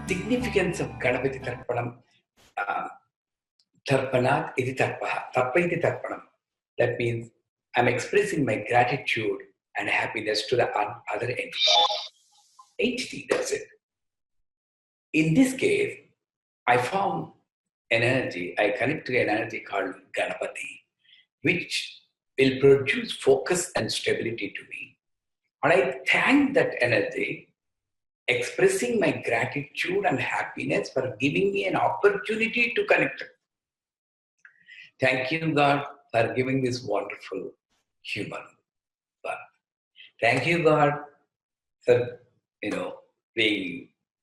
Significance of Ganapati Tarpanam. Tarpanat iti tarpaha. Tarpa iti tarpanam. That means I'm expressing my gratitude and happiness to the other entity. That's it. In this case, I found an energy, I connect to an energy called Ganapati, which will produce focus and stability to me. And I thank that energy, expressing my gratitude and happiness for giving me an opportunity to connect. Thank you, God, for giving this wonderful human birth. Thank you, God, for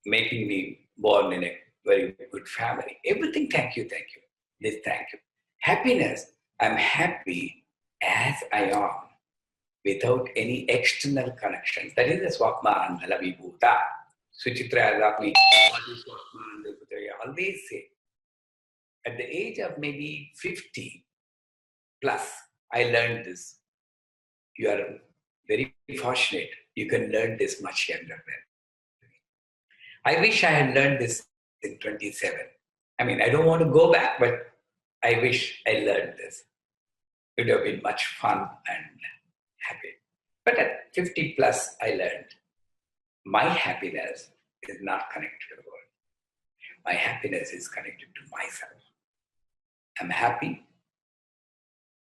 making me born in a very good family. Everything, thank you. This, thank you. Happiness, I'm happy as I am, without any external connections. That is the Swapman Malavibhuta. Suchitra asked me, what is Swapman Malavibhuta? I always say, at the age of maybe 50 plus, I learned this. You are very fortunate. You can learn this much younger than. I wish I had learned this in 27. I mean, I don't want to go back, but I wish I learned this. It would have been much fun and happy. But at 50 plus, I learned my happiness is not connected to the world. My happiness is connected to myself. I'm happy,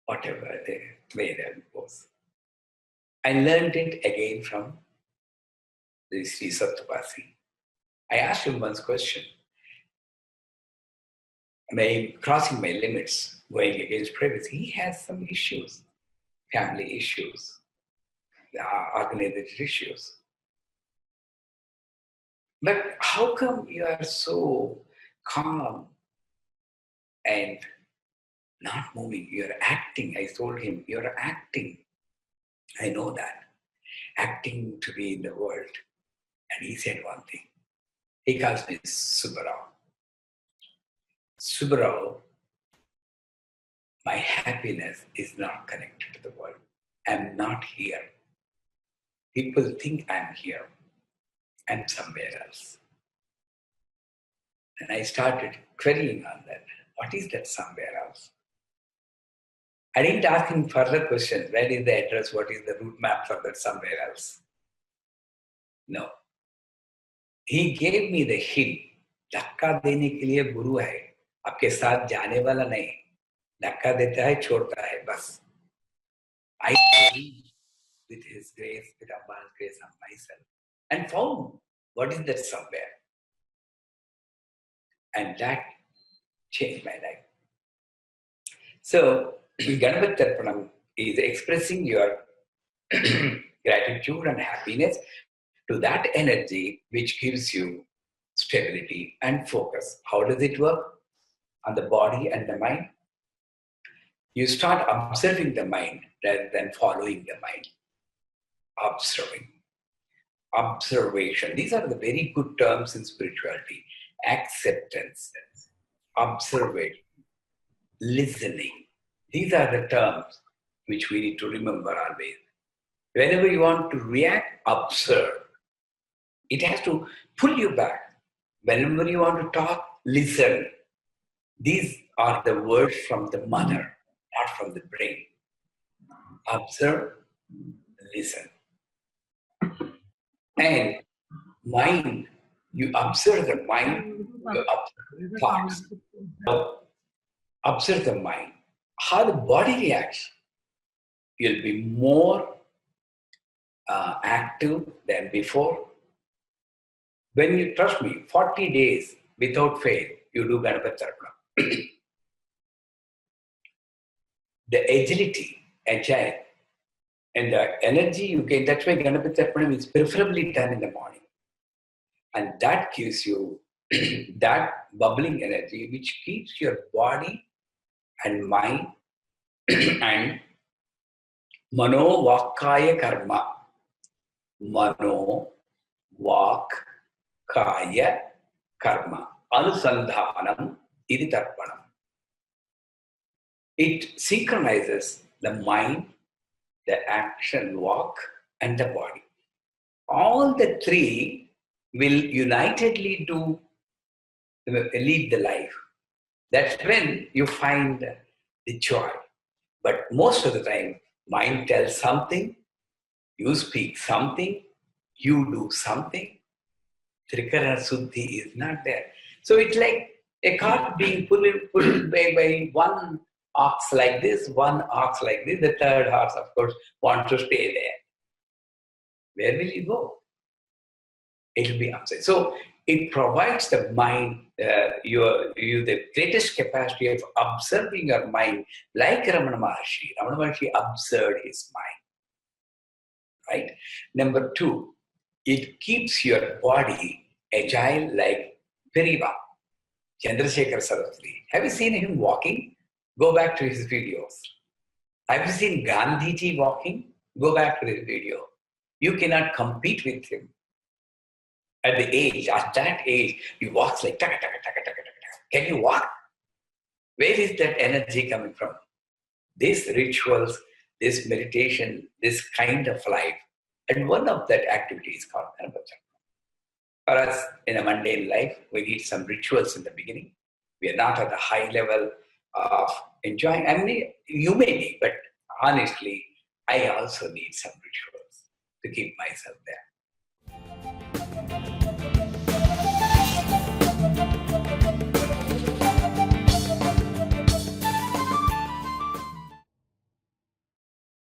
whatever the way that goes. I learned it again from the Sri Satyavasi. I asked him one question. Am I crossing my limits, going against privacy? He has some issues, family issues, organizational issues. But how come you are so calm and not moving? You're acting. I told him, you're acting. I know that. Acting to be in the world. And he said one thing. He calls me Subbarao. Subbarao, my happiness is not connected to the world. I'm not here. People think I'm here. I'm somewhere else. And I started querying on that. What is that somewhere else? I didn't ask him further questions. Where is the address? What is the route map for that somewhere else? No. He gave me the hint. धक्का देने के लिए गुरु है, आपके साथ जाने वाला नहीं. धक्का देता है, छोड़ता है, बस. I believe with his grace, with Amba's grace on myself, and found what is that somewhere. And that changed my life. So, Ganapati Tarpanam is expressing your gratitude and happiness to that energy which gives you stability and focus. How does it work? On the body and the mind. You start observing the mind rather than following the mind. Observing. Observation. These are the very good terms in spirituality. Acceptance. Observation. Listening. These are the terms which we need to remember always. Whenever you want to react, observe. It has to pull you back. Whenever you want to talk, listen. These are the words from the mother, not from the brain. Observe, listen. And mind, you observe the mind, you observe thoughts. Observe the mind, how the body reacts. You'll be more active than before. When you trust me, 40 days without fail, you do Ganapati Tarpana. The agile, and the energy you get, that's why Ganapati Tarpana is preferably done in the morning. And that gives you that bubbling energy which keeps your body and mind and mano vakaya karma. Mano vakaya karma. Anusandhanam idi tarpanam. It synchronizes the mind, the action, walk, and the body. All the three will unitedly lead the life. That's when you find the joy. But most of the time, mind tells something, you speak something, you do something. Trikarana Suddhi is not there. So it's like a cart being pulled by one ox like this, one ox like this. The third horse, of course, wants to stay there. Where will you go? It will be upset. So it provides the mind, you the greatest capacity of observing your mind, like Ramana Maharshi. Ramana Maharshi observed his mind. Right? Number two, it keeps your body agile like Periva, Chandrasekhar Saraswati. Have you seen him walking? Go back to his videos. Have you seen Gandhiji walking? Go back to his video. You cannot compete with him. At that age, he walks like taka, taka, taka, taka, taka. Can you walk? Where is that energy coming from? These rituals, this meditation, this kind of life. And one of that activity is called Ganapati. For us, in a mundane life, we need some rituals in the beginning. We are not at the high level of enjoying. I mean, you may be, but honestly, I also need some rituals to keep myself there.